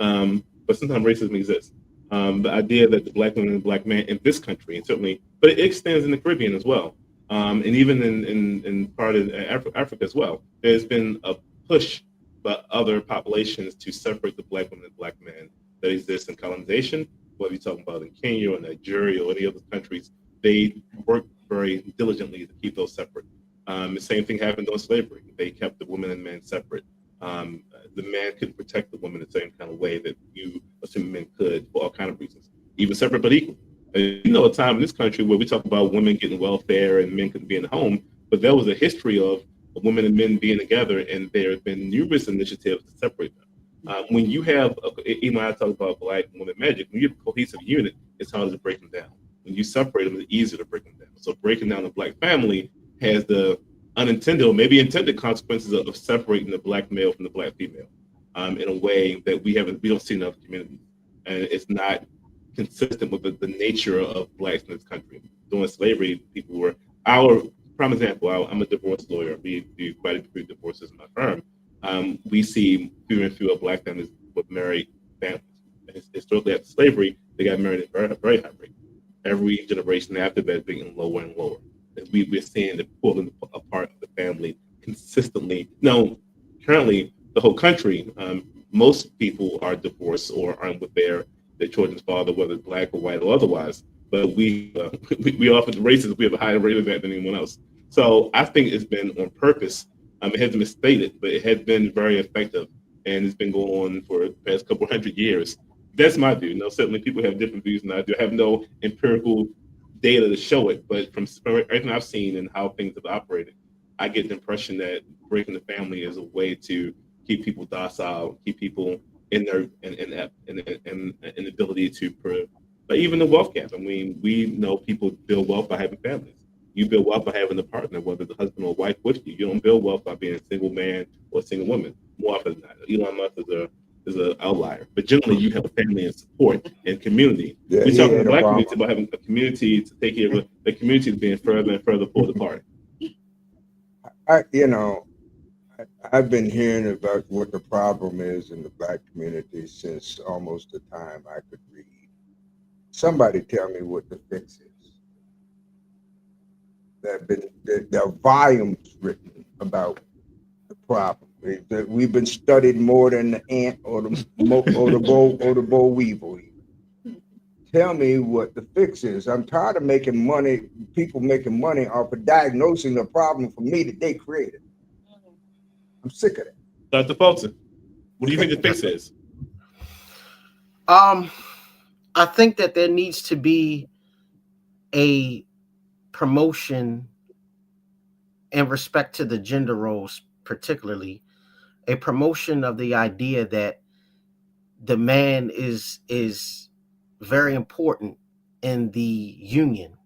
but sometimes racism exists. The idea that the Black woman and Black man in this country, and certainly, but it extends in the Caribbean as well, and even in part of Africa as well. There's been a push by other populations to separate the Black woman and Black man that exists in colonization. Whether you're talking about in Kenya or Nigeria or any other countries, they work very diligently to keep those separate. The same thing happened during slavery. They kept the women and men separate. The man couldn't protect the woman the same kind of way that you assume men could for all kinds of reasons, even separate but equal. A time in this country where we talk about women getting welfare and men couldn't be in the home, but there was a history of women and men being together, and there have been numerous initiatives to separate them. When you have, even when I talk about Black women magic, when you have a cohesive unit, it's harder to break them down. When you separate them, it's easier to break them down. So breaking down the Black family has the unintended or maybe intended consequences of separating the Black male from the Black female in a way that we don't see in other communities. And it's not consistent with the nature of Blacks in this country. During slavery, people were, prime example, I'm a divorce lawyer. We do quite a few divorces in my firm. We see fewer and fewer Black families with married families. Historically, after slavery, they got married at a very, very high rate. Every generation after that, getting lower and lower. We're seeing the pulling apart of the family consistently. Now, currently, the whole country, most people are divorced or aren't with their children's father, whether Black or white or otherwise. But we often, racists, we have a higher rate of that than anyone else. So I think it's been on purpose. It hasn't been stated, but it has been very effective, and it's been going on for the past couple hundred years. That's my view. Certainly people have different views than I do. I have no empirical data to show it, but from everything I've seen and how things have operated, I get the impression that breaking the family is a way to keep people docile, keep people in their in ability to, but even the wealth gap. I mean, we know people build wealth by having families. You build wealth by having a partner, whether the husband or wife with you. You don't build wealth by being a single man or a single woman. More often than not, Elon Musk is an outlier, but generally you have a family and support and community. Yeah, we talk in the Black community about having a community to take care of the community being further and further pulled apart. I've been hearing about what the problem is in the Black community since almost the time I could read. Somebody tell me what the fix is. There are volumes written about the problem. We've been studied more than the ant or the boll weevil. tell me what the fix is. I'm tired of making money, people making money off of diagnosing a problem for me that they created. I'm sick of that. Dr. Fulton, what do you think the fix is? I think that there needs to be a promotion in respect to the gender roles, particularly a promotion of the idea that the man is very important in the union.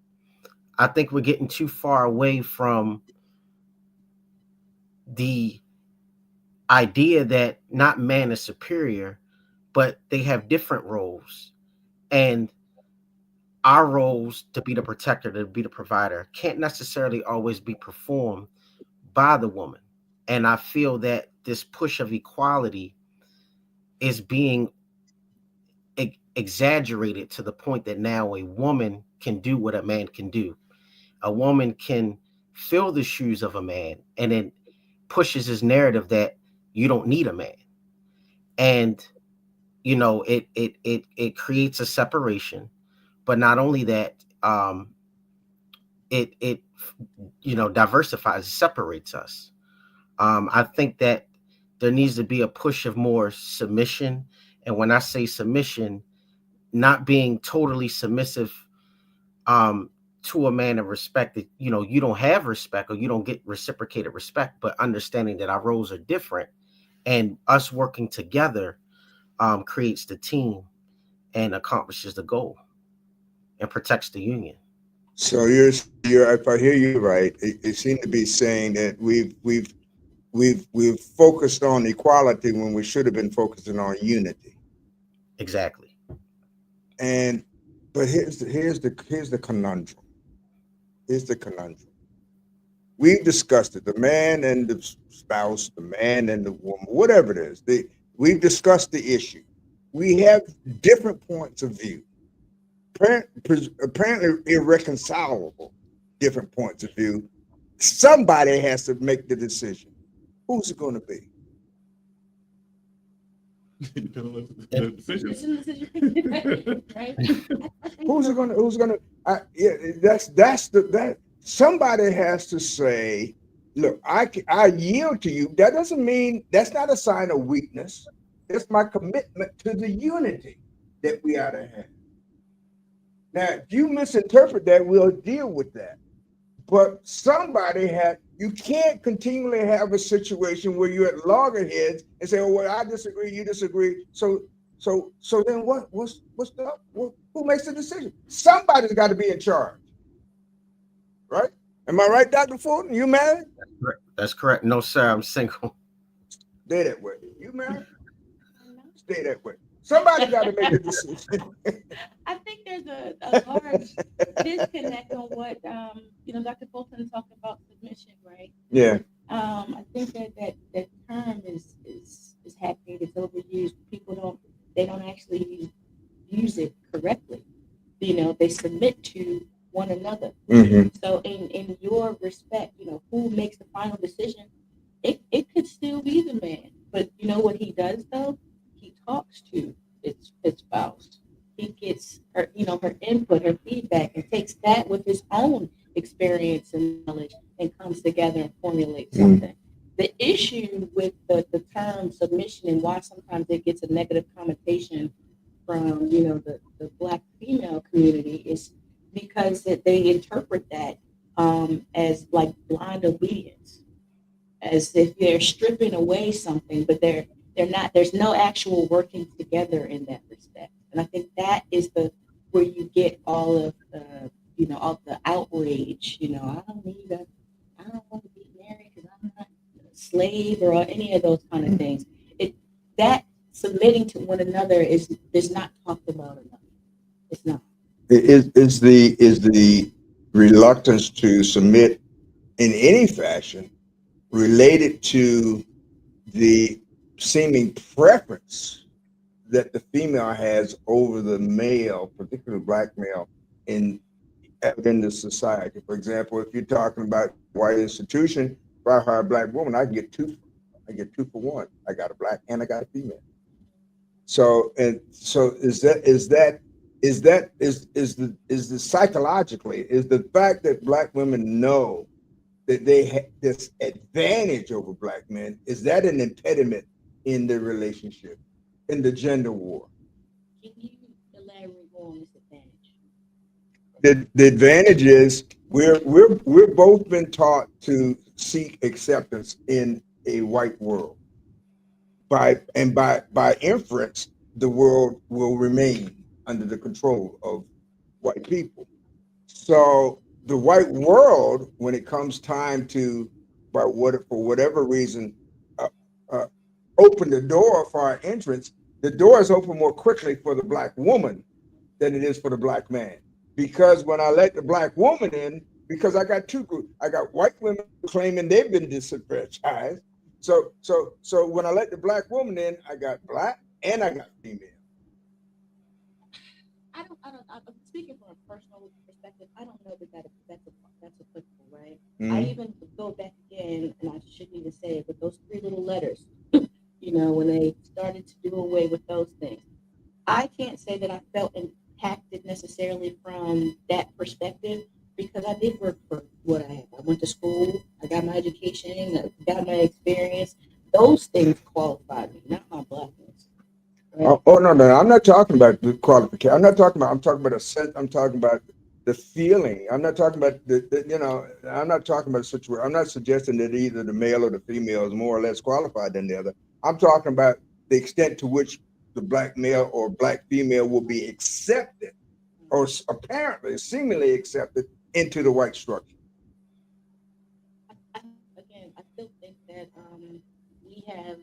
I think we're getting too far away from the idea that not man is superior, but they have different roles. And our roles to be the protector, to be the provider, can't necessarily always be performed by the woman. And I feel that this push of equality is being exaggerated to the point that now a woman can do what a man can do. A woman can fill the shoes of a man, and it pushes this narrative that you don't need a man. And you know, it creates a separation. But not only that, it you know, diversifies, separates us. I think that there needs to be a push of more submission. And when I say submission, not being totally submissive to a man and respect that, you know, you don't have respect or you don't get reciprocated respect, but understanding that our roles are different and us working together creates the team and accomplishes the goal and protects the union. So you're if I hear you right, it seemed to be saying that we've focused on equality when we should have been focusing on unity. Exactly. And but here's the conundrum. Here's the conundrum. We've discussed it, the man and the spouse, the man and the woman, whatever it is. We've discussed the issue. We have different points of view. Apparently irreconcilable different points of view. Somebody has to make the decision. Who's it going to be? Right? Who's going to? Yeah, that. Somebody has to say, look, I yield to you. That doesn't mean, that's not a sign of weakness. It's my commitment to the unity that we ought to have. Now, if you misinterpret that, we'll deal with that. But you can't continually have a situation where you're at loggerheads and say, oh, well, I disagree, you disagree. So then what's who makes the decision? Somebody's got to be in charge. Right? Am I right, Dr. Fulton? You married? That's correct. No, sir, I'm single. Stay that way. You married? Stay that way. Somebody got to make a decision. I think there's a large disconnect on what Dr. Fulton talked about submission, right? Yeah. I think that term is happening. It's overused. People don't actually use it correctly. You know, they submit to one another. Mm-hmm. So in your respect, you know, who makes the final decision? It could still be the man, but you know what he does though? He talks to his spouse. He gets her input, her feedback, and takes that with his own experience and knowledge and comes together and formulates something. The issue with the term submission and why sometimes it gets a negative connotation from, you know, the Black female community is because they interpret that as like blind obedience, as if they're stripping away something, but they're not. There's no actual working together in that respect, and I think that is where you get all of the outrage. You know, I don't want to be married because I'm not a slave or any of those kind of things. That submitting to one another is not talked about enough. It's not. Is the reluctance to submit in any fashion related to the seeming preference that the female has over the male, particularly Black male, in the society? For example, if you're talking about white institution, if I hire a Black woman, I get two for one. I got a Black and I got a female. So is that is the psychologically is the fact that Black women know that they have this advantage over Black men. Is that an impediment in the relationship, in the gender war? Can you elaborate more on this advantage? The advantage is we're both been taught to seek acceptance in a white world. By inference, the world will remain under the control of white people. So the white world, when it comes time to, for whatever reason, open the door for our entrance, the door is open more quickly for the Black woman than it is for the Black man. Because when I let the Black woman in, because I got two groups, I got white women claiming they've been disenfranchised. So when I let the Black woman in, I got Black and I got female. I'm speaking from a personal perspective. I don't know that that's applicable, right? Mm-hmm. I even go back again, and I shouldn't even say it, but those 3 little letters, when they started to do away with those things, I can't say that I felt impacted necessarily from that perspective, because I did work for what I had. I went to school, I got my education, I got my experience. Those things qualified me, not my Blackness. Right? Oh no, I'm not talking about the qualification. I'm talking about a sense. I'm talking about the feeling. I'm not talking about I'm not talking about a situation. I'm not suggesting that either the male or the female is more or less qualified than the other. I'm talking about the extent to which the Black male or Black female will be accepted, or apparently, seemingly accepted into the white structure. Again, I still think that we have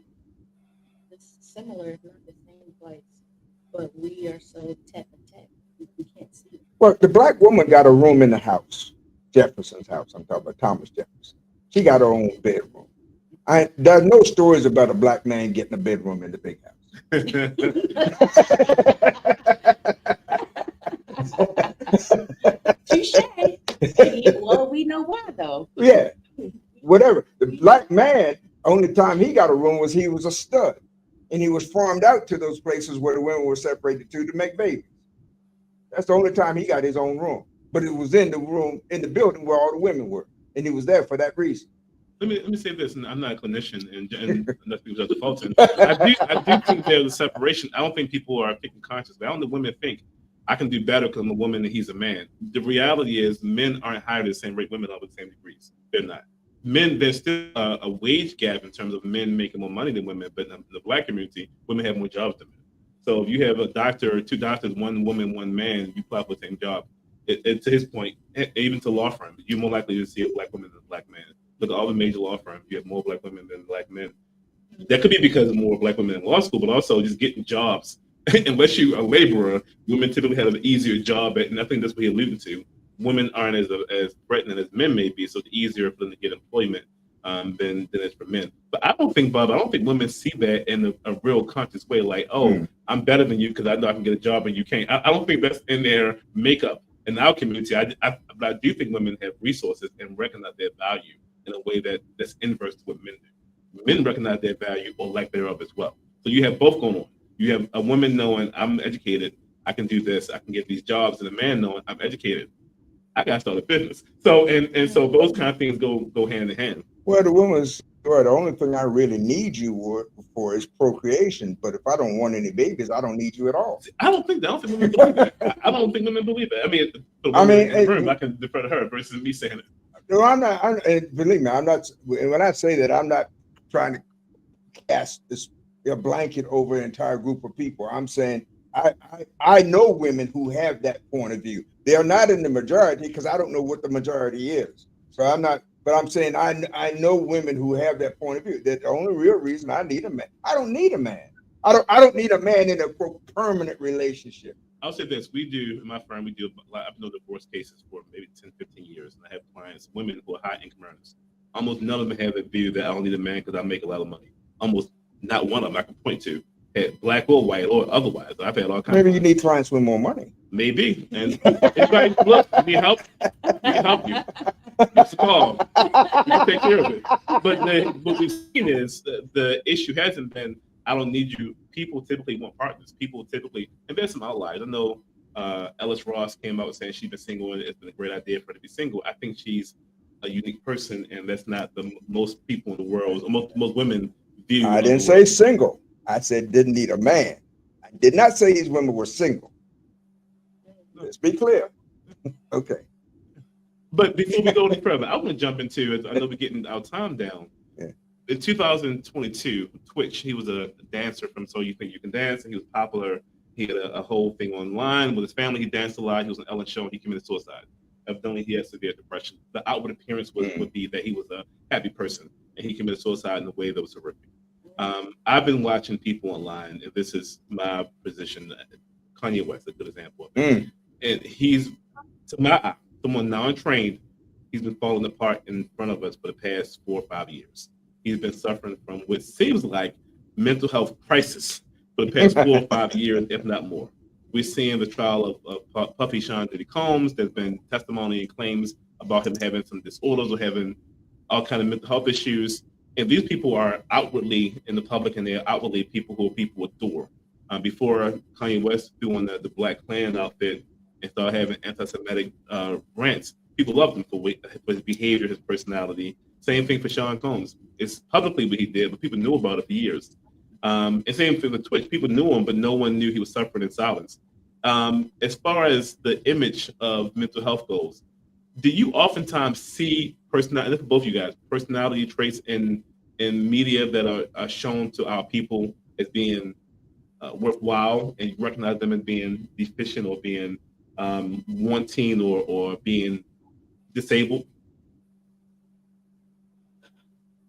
this similar, if not the same place, but we are so tete-a-tete, we can't see it. Well, the Black woman got a room in the house, Jefferson's house. I'm talking about Thomas Jefferson. She got her own bedroom. There's no stories about a Black man getting a bedroom in the big house. Touche. Well, we know why though. Yeah, whatever. The Black man, only time he got a room was he was a stud, and he was farmed out to those places where the women were separated to make babies. That's the only time he got his own room. But it was in the room, in the building where all the women were, and he was there for that reason. Let me say this, and I'm not a clinician, and unless people are defaulting. I do think there's a separation. I don't think people are thinking consciously. I don't think women think I can do better because I'm a woman and he's a man. The reality is men aren't hired at the same rate. Women are at the same degrees. They're not. Men, there's still a wage gap in terms of men making more money than women, but in the Black community, women have more jobs than men. So if you have a doctor, 2 doctors, 1 woman, 1 man, you apply for the same job. To his point, even to law firms, you're more likely to see a Black woman than a Black man. Look at all the major law firms, you have more Black women than Black men. That could be because of more Black women in law school, but also just getting jobs. Unless you're a laborer, women typically have an easier job at, and I think that's what he alluded to. Women aren't as threatening as men may be, so it's easier for them to get employment than it's for men. But I don't think women see that in a real conscious way, like, I'm better than you because I know I can get a job and you can't. I don't think that's in their makeup. In our community, but I do think women have resources and recognize their value in a way that's inverse to what men do. Men recognize their value or lack thereof as well. So you have both going on. You have a woman knowing I'm educated, I can do this, I can get these jobs, and a man knowing I'm educated, I got to start a business. So and so those kind of things go hand in hand. Well, the woman's story, the only thing I really need you for is procreation. But if I don't want any babies, I don't need you at all. I don't think women believe that. I don't think women believe that. I can defer to her versus me saying it. No, I'm not. Believe me, I'm not. When I say that, I'm not trying to cast a blanket over an entire group of people. I'm saying I know women who have that point of view. They are not in the majority because I don't know what the majority is. So I'm not. But I'm saying I know women who have that point of view. That the only real reason I need a man. I don't need a man. I don't need a man in a permanent relationship. I'll say this, in my firm, we do a lot of divorce cases for maybe 10, 15 years. And I have clients, women who are high income earners. Almost none of them have the view that I don't need a man because I make a lot of money. Almost not one of them I can point to, Black or white or otherwise. I've had all kinds Maybe you need clients with more money. Maybe. And anybody, look, we help you. Give us a call. We can take care of it. But what we've seen is the issue hasn't been, I don't need you. People typically want partners. People typically, and there's some outliers. I know Ellis Ross came out saying she's been single and it's been a great idea for her to be single. I think she's a unique person, and that's not the most people in the world, most women view. I didn't say single. I said didn't need a man. I did not say these women were single. Let's be clear. Okay. But before we go any further, I want to jump into it. I know we're getting our time down. Yeah. In 2022, Twitch, he was a dancer from So You Think You Can Dance, and he was popular. He had a whole thing online with his family. He danced a lot. He was on Ellen Show, and he committed suicide. Evidently, he had severe depression. The outward appearance would be that he was a happy person, and he committed suicide in a way that was horrific. I've been watching people online, and this is my position. Kanye West, a good example of it. And he's, to my eye, someone non-trained, he's been falling apart in front of us for the past 4 or 5 years. He's been suffering from what seems like mental health crisis for the past 4 or 5 years, if not more. We're seeing the trial of Puffy Sean Diddy Combs. There's been testimony and claims about him having some disorders or having all kind of mental health issues. And these people are outwardly in the public, and they're outwardly people who people adore. Before Kanye West doing the Black Klan outfit and started having anti-Semitic rants, people loved him for his behavior, his personality. Same thing for Sean Combs. It's publicly what he did, but people knew about it for years. And same thing with Twitch. People knew him, but no one knew he was suffering in silence. As far as the image of mental health goes, do you oftentimes see personality, this is both you guys, personality traits in media that are shown to our people as being worthwhile, and you recognize them as being deficient or being wanting or being disabled?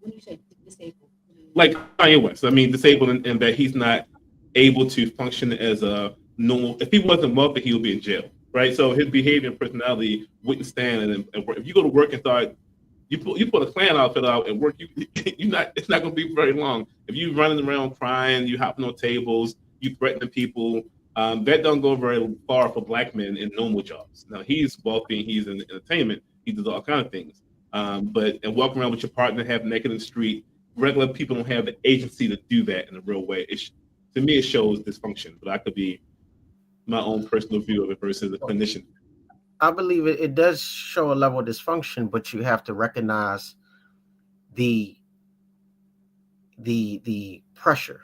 When you say disabled, Like Kanye West, I mean, disabled in that he's not able to function as a normal. If he wasn't wealthy, he would be in jail, right? So his behavior and personality wouldn't stand. And if you go to work and start, you put a Klan outfit out and work, it's not going to be very long. If you running around crying, you hopping on tables, you threatening people, that don't go very far for Black men in normal jobs. Now he's wealthy, he's in entertainment, he does all kinds of things. But walking around with your partner, half naked in the street, regular people don't have the agency to do that in a real way. To me, it shows dysfunction, but I could be my own personal view of it versus a clinician. I believe it does show a level of dysfunction, but you have to recognize the pressure.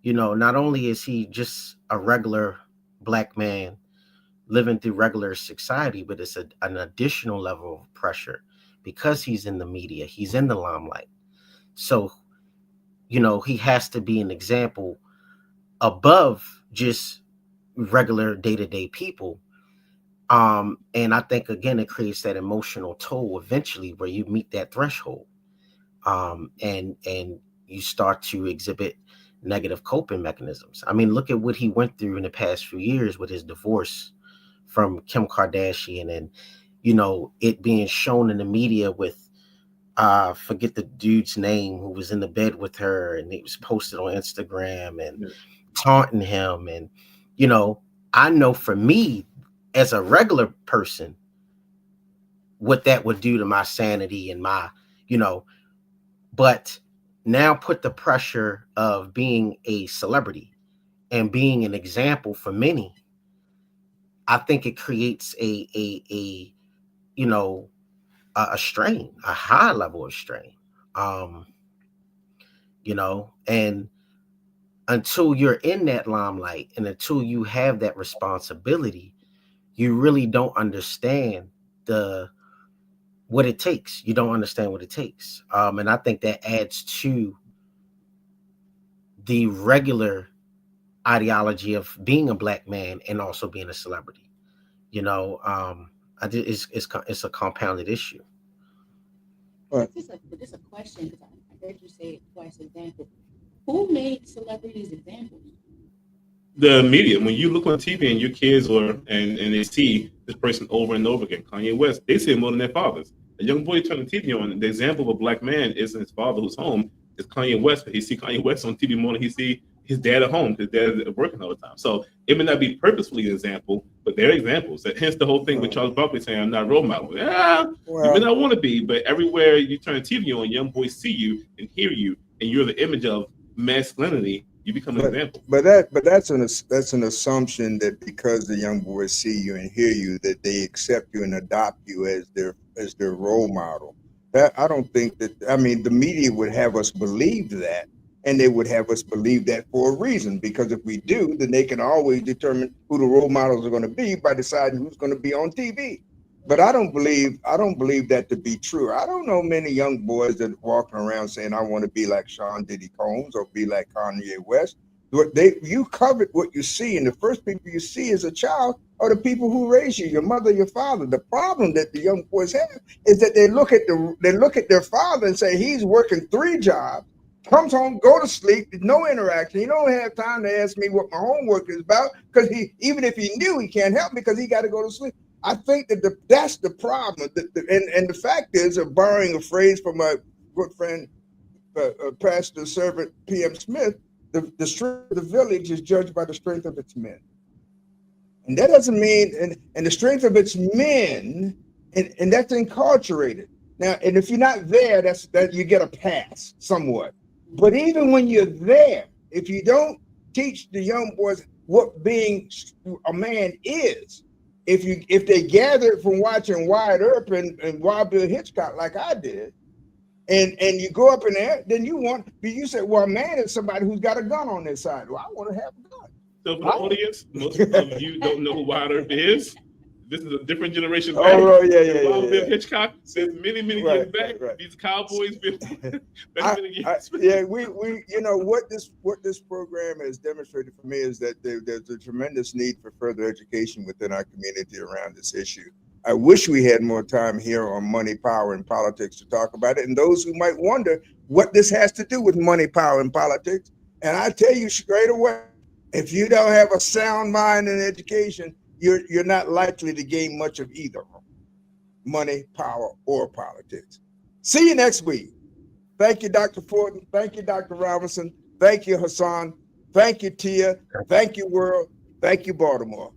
You know, not only is he just a regular Black man living through regular society, but it's an additional level of pressure because he's in the media, he's in the limelight. So, you know, he has to be an example above just regular day-to-day people. And I think, again, it creates that emotional toll eventually where you meet that threshold, and you start to exhibit negative coping mechanisms. I mean, look at what he went through in the past few years with his divorce from Kim Kardashian, and, you know, it being shown in the media with, forget the dude's name who was in the bed with her, and it was posted on Instagram and taunting him. And, you know, I know for me, as a regular person, what that would do to my sanity and my, you know, but now put the pressure of being a celebrity and being an example for many. I think it creates a you know, a strain, a high level of strain. You know, and until you're in that limelight and until you have that responsibility, you really don't understand what it takes. You don't understand what it takes. And I think that adds to the regular ideology of being a Black man and also being a celebrity. You know, it's a compounded issue. Just a question, because I heard you say it twice, example. Who made celebrities examples? The media. When you look on TV and your kids and they see this person over and over again, Kanye West, they see him more than their fathers. A young boy turning the TV on, the example of a Black man isn't his father who's home, it's Kanye West. He see Kanye West on TV more than he see his dad at home. His dad is working all the time. So it may not be purposefully an example, but they're examples. Hence the whole thing with Charles Barkley saying, I'm not a role model. Yeah, you may not want to be, but everywhere you turn the TV on, young boys see you and hear you, and you're the image of masculinity You become an example. But that's an assumption that because the young boys see you and hear you, that they accept you and adopt you as their role model. That I don't think that. I mean, the media would have us believe that, and they would have us believe that for a reason. Because if we do, then they can always determine who the role models are going to be by deciding who's going to be on TV. But I don't believe that to be true. I don't know many young boys that walking around saying I want to be like Sean Diddy Combs or be like Kanye West. You covered what you see, and the first people you see as a child are the people who raised you, your mother, your father. The problem that the young boys have is that they look at their father and say he's working 3 jobs, comes home, go to sleep, no interaction. He don't have time to ask me what my homework is about because even if he knew, he can't help because he got to go to sleep. I think that that's the problem. And the fact is, borrowing a phrase from my good friend, Pastor Servant P.M. Smith, the strength of the village is judged by the strength of its men. And that doesn't mean, and the strength of its men, and that's inculturated. Now, and if you're not there, that you get a pass somewhat. But even when you're there, if you don't teach the young boys what being a man is, if they gathered from watching Wyatt Earp and Wild Bill Hitchcock like I did, and you go up in there, then you say, well, a man is somebody who's got a gun on their side. Well, I want to have a gun. So for the audience, most of you don't know who Wyatt Earp is. This is a different generation. Oh, yeah. Wild Bill Hitchcock says many years back. Right. These cowboys been yeah, we what this program has demonstrated for me is that there's a tremendous need for further education within our community around this issue. I wish we had more time here on money, power, and politics to talk about it. And those who might wonder what this has to do with money, power, and politics, and I tell you straight away, if you don't have a sound mind and education, you're not likely to gain much of either money, power, or politics. See you next week. Thank you, Dr. Fortin. Thank you, Dr. Robinson. Thank you, Hassan. Thank you, Tia. Thank you, world. Thank you, Baltimore.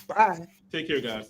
Bye. Take care, guys.